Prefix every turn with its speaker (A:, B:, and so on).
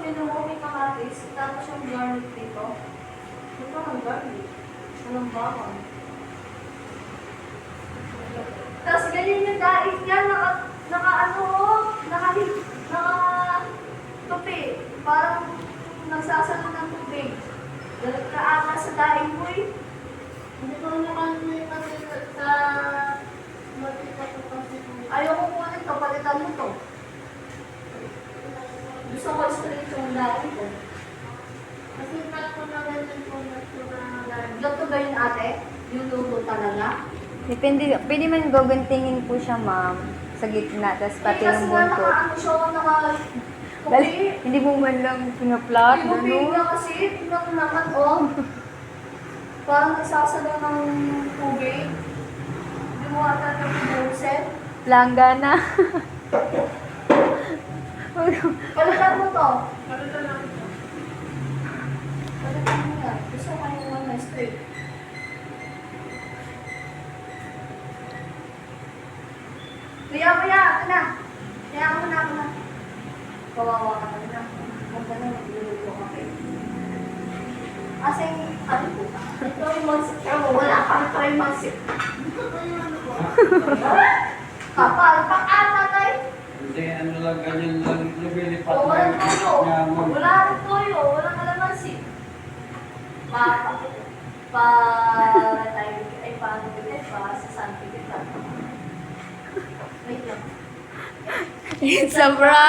A: menu mo, may kamatis, tapos yung garlic dito. Ito ang garlic. Walang bawang. Tapos ganyan yung dait niya, tupi. Parang nagsasalo ng tubig. Kaama sa daing mo eh.
B: Hindi ko naman may kasi sa makita ko kasi
A: Ayaw ko kunin to, palitan mo to. Gusto ko straight yung daing ko.
B: kasi kahit ko na ganyan po na
A: Ganito ba yun ate? Yung luto talaga?
C: Depende, pwede man goguntingin po siya, ma'am. Sa gitna, tapos pati
A: Kasi
C: yung
A: nga
C: buntot.
A: naka-ano siya,
C: Dali,
A: naka-pupi.
C: hindi mo man lang pinaplot,
A: Yung pupi
C: ano?
A: niya kasi, tignan mo naman, oh. Parang nagsasalo ng tubig. Hindi mo ata nag-buset.
C: Langgana.
A: Palitan mo to.
B: ano na lang ito.
A: Palitan mo yan. Gusto ko yung one na straight. Kuya, ito na. Kaya ako na. Kawawa ka na. Huwag ka na nagluluto ka kayo. Kasi, ano po? Ito yung mansip. Wala kang 3 months. Kapal, ata tayo.
D: Hindi, ano lang, ganyan lang, lumilipat
A: O, walang tuyo.
D: niya mo.
A: Wala rin tuyo. Walang kalamansi. Tayo, paano kita, sa Santi kita. Wait lang.
C: It's a prank!